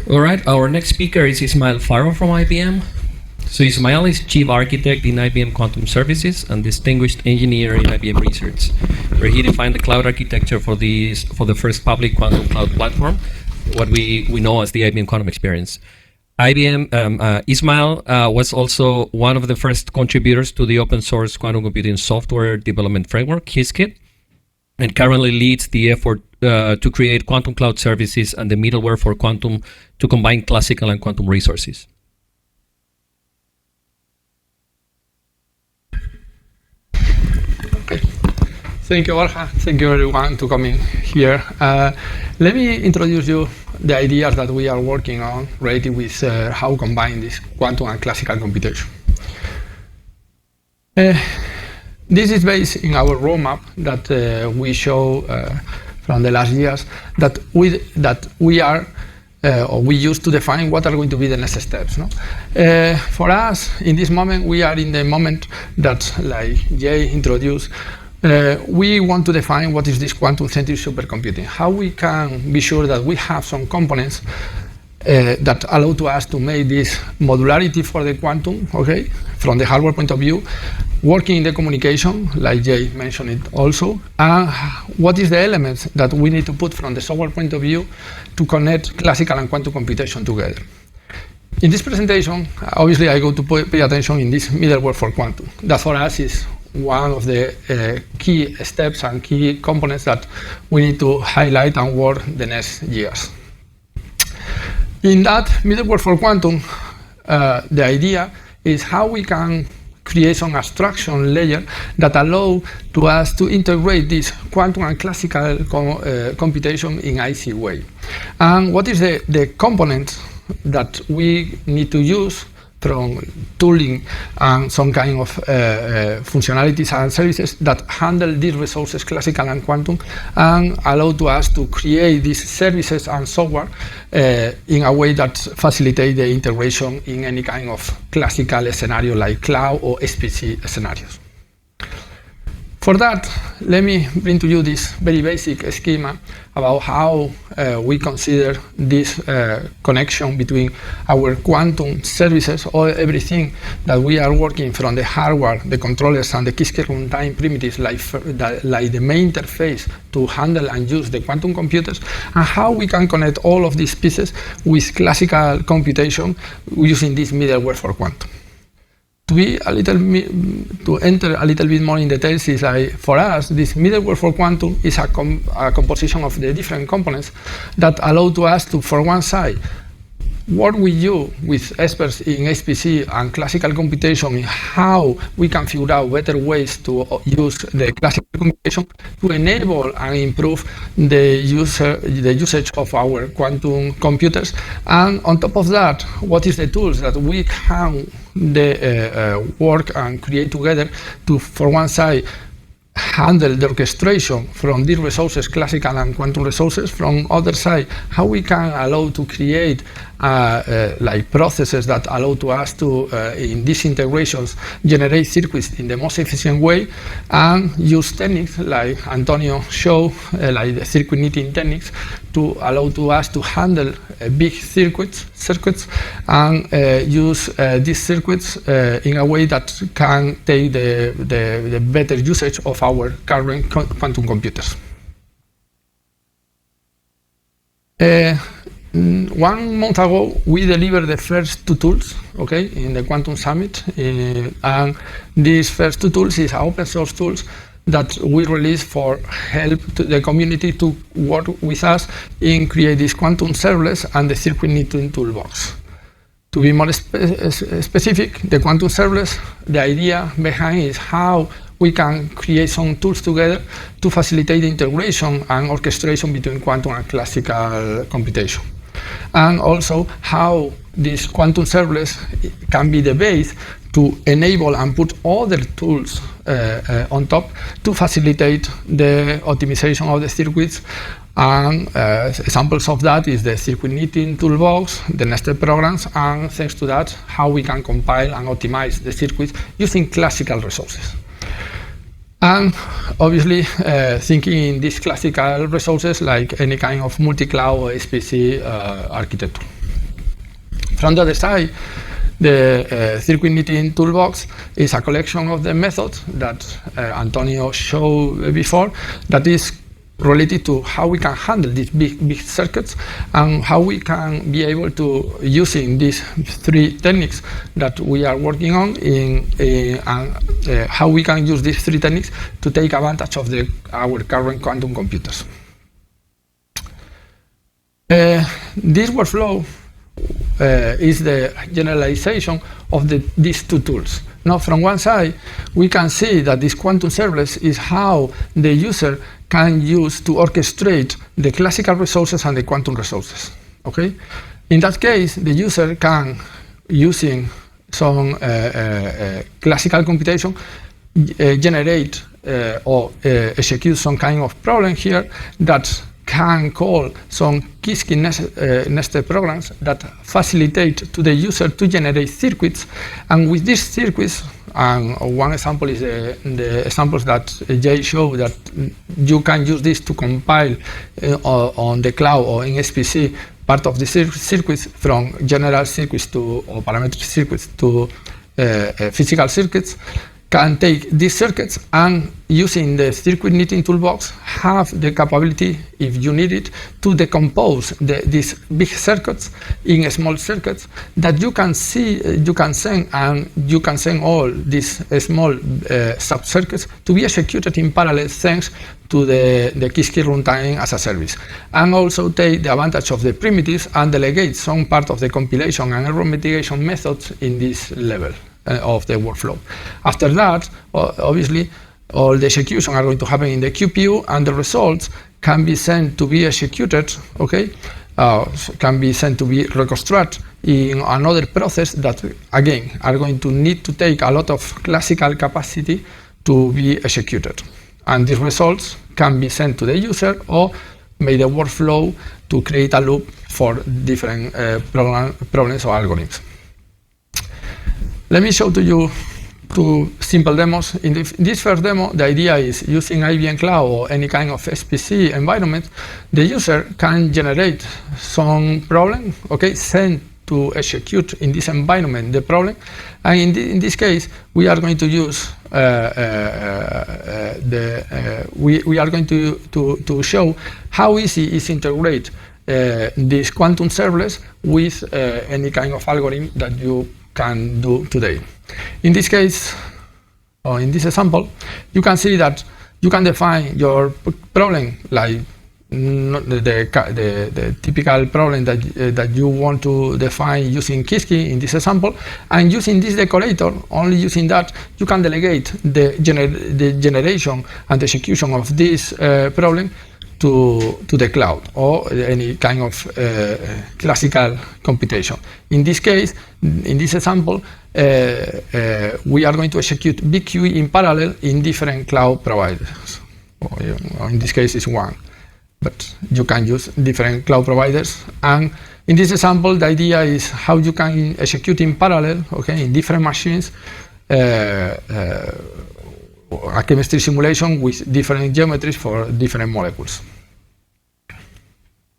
All right, our next speaker is Ismael Faro from IBM. So Ismael is Chief Architect in IBM Quantum Services and Distinguished Engineer in IBM Research, where he defined the cloud architecture for the first public quantum cloud platform, what we know as the IBM Quantum Experience. Ismael was also one of the first contributors to the open source quantum computing software development framework, Qiskit, and currently leads the effort to create quantum cloud services and the middleware for quantum to combine classical and quantum resources. Okay. Thank you, Borja. Thank you, everyone, to coming here. Let me introduce you the ideas that we are working on related with how to combine this quantum and classical computation. This is based in our roadmap that we show from the last years that we use to define what are going to be the next steps. No? For us, in this moment, we are in the moment that, like Jay introduced, we want to define what is this quantum centric supercomputing. How we can be sure that we have some components that allow to us to make this modularity for the quantum, okay, from the hardware point of view, working in the communication, like Jay mentioned it also, and what is the elements that we need to put from the software point of view to connect classical and quantum computation together. In this presentation, obviously I go to pay attention in this middleware for quantum. That for us is one of the key steps and key components that we need to highlight and work the next years. In that middleware for quantum, the idea is how we can create some abstraction layer that allow to us to integrate this quantum and classical computation in IC way. And what is the component that we need to use from tooling and some kind of functionalities and services that handle these resources, classical and quantum, and allow to us to create these services and software in a way that facilitate the integration in any kind of classical scenario like cloud or SPC scenarios. For that, let me bring to you this very basic schema about how we consider this connection between our quantum services or everything that we are working from the hardware, the controllers, and the Qiskit runtime primitives like the main interface to handle and use the quantum computers, and how we can connect all of these pieces with classical computation using this middleware for quantum. To enter a little bit more in details is like, for us, this middleware for quantum is a composition of the different components that allow to us to, for one side, work with you, with experts in SPC and classical computation, in how we can figure out better ways to use the classical computation to enable and improve the usage of our quantum computers. And on top of that, what is the tools that we can work and create together to, for one side, handle the orchestration from these resources, classical and quantum resources. From other side, how we can allow to create like processes that allow to us to, in these integrations, generate circuits in the most efficient way, and use techniques like Antonio showed, like the circuit knitting techniques, to allow to us to handle big circuits, and use these circuits in a way that can take the better usage of our current quantum computers. 1 month ago, we delivered the first 2 tools, okay, in the Quantum Summit, and these first 2 tools is open source tools that we release for help to the community to work with us in create this quantum serverless and the circuit knitting toolbox. To be more specific, the quantum serverless, the idea behind is how we can create some tools together to facilitate the integration and orchestration between quantum and classical computation. And also how this quantum serverless can be the base to enable and put other tools on top to facilitate the optimization of the circuits. And examples of that is the circuit knitting toolbox, the nested programs, and thanks to that, how we can compile and optimize the circuits using classical resources. And obviously, thinking in these classical resources like any kind of multi-cloud or SPC architecture. From the other side, the circuit knitting toolbox is a collection of the methods that Antonio showed before, that is related to how we can handle these big circuits and how we can be able to, using these three techniques that we are working on, how we can use these three techniques to take advantage of our current quantum computers. This workflow is the generalization of these two tools. Now, from one side, we can see that this quantum serverless is how the user can use to orchestrate the classical resources and the quantum resources. Okay? In that case, the user can, using some classical computation, generate or execute some kind of problem here that can call some Kiski nested programs that facilitate to the user to generate circuits. And with these circuits, and one example is the examples that Jay showed, that you can use this to compile on the cloud or in SPC part of the circuits from general circuits to, or parametric circuits to physical circuits, can take these circuits and, using the circuit knitting toolbox, have the capability, if you need it, to decompose these big circuits in small circuits that you can see, you can send all these small sub-circuits to be executed in parallel thanks to the Kiski runtime as a service, and also take the advantage of the primitives and delegate some part of the compilation and error mitigation methods in this level of the workflow. After that, obviously, all the execution are going to happen in the QPU, and the results can be sent to be executed, okay? Can be sent to be reconstructed in another process that, again, are going to need to take a lot of classical capacity to be executed. And these results can be sent to the user or made a workflow to create a loop for different problems or algorithms. Let me show to you two simple demos. In this first demo, the idea is, using IBM Cloud or any kind of SPC environment, the user can generate some problem, okay, send to execute in this environment the problem. And in this case, we are going to use we are going to show how easy is to integrate this quantum serverless with any kind of algorithm that you can do today. In this case, or in this example, you can see that you can define your problem like the typical problem that you want to define using Kiski in this example, and using this decorator, only using that, you can delegate the generation and the execution of this problem to the cloud or any kind of classical computation. In this case, in this example, we are going to execute BQ in parallel in different cloud providers. Or in this case, it's one, but you can use different cloud providers. And in this example, the idea is how you can execute in parallel, okay, in different machines, a chemistry simulation with different geometries for different molecules.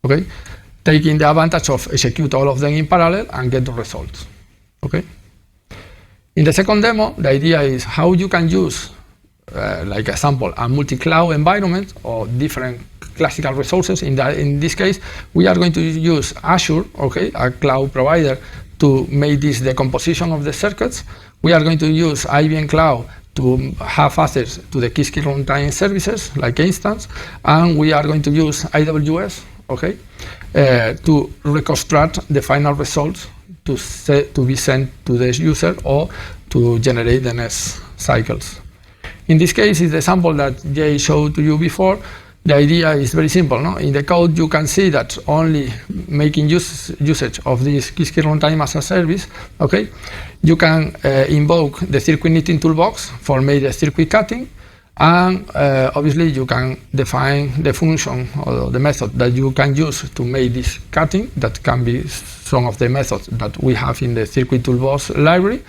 Okay, taking the advantage of execute all of them in parallel and get the results. Okay. In the second demo, the idea is how you can use, like example, a multi-cloud environment or different classical resources. In this case, we are going to use Azure, okay, a cloud provider, to make this decomposition of the circuits. We are going to use IBM Cloud to have access to the Kiski runtime services like instance, and we are going to use AWS, okay, to reconstruct the final results to be sent to the user or to generate the next cycles. In this case, is the example that Jay showed to you before. The idea is very simple. No? In the code, you can see that only making usage of this Kiski runtime as a service, okay, you can invoke the circuit knitting toolbox for make the circuit cutting, and obviously you can define the function or the method that you can use to make this cutting. That can be some of the methods that we have in the circuit toolbox library.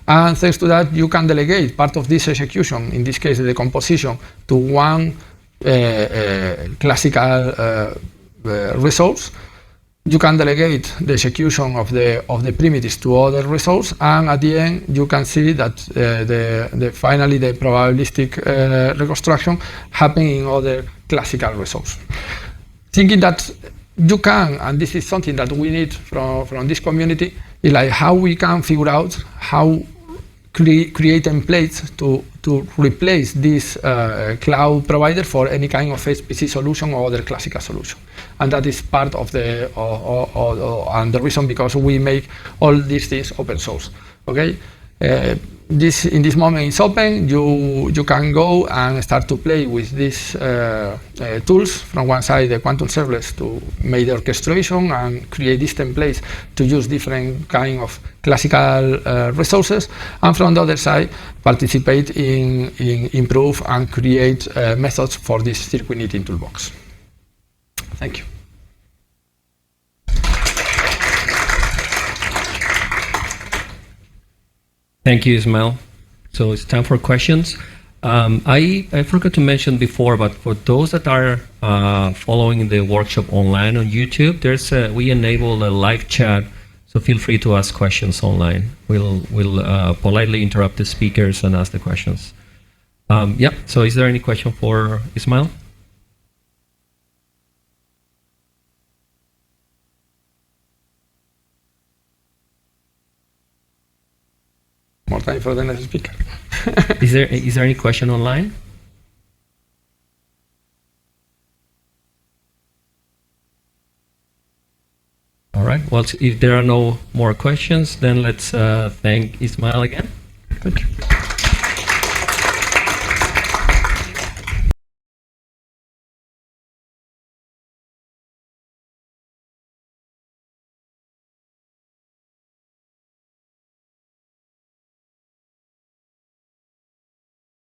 And thanks to that, you can delegate part of this execution, in this case the composition, to one classical resource you can delegate the execution of the primitives to other resource, and at the end you can see that finally the probabilistic reconstruction happen in other classical resource. Thinking that you can, and this is something that we need from this community, is like how we can figure out how create templates to replace this cloud provider for any kind of HPC solution or other classical solution. And that is part of and the reason because we make all these things open source. Okay, this in this moment is open. You can go and start to play with these tools. From one side, the Quantum Serverless to make the orchestration and create these templates to use different kind of classical resources, and from the other side, participate in improve and create methods for this circuit knitting toolbox. Thank you. Thank you, Ismael. So it's time for questions. I forgot to mention before, but for those that are following the workshop online on YouTube, we enable a live chat, so feel free to ask questions online. We'll politely interrupt the speakers and ask the questions. Yeah. So is there any question for Ismael? More time for the next speaker. Is there any question online? All right. Well, if there are no more questions, then let's thank Ismael again. Thank you.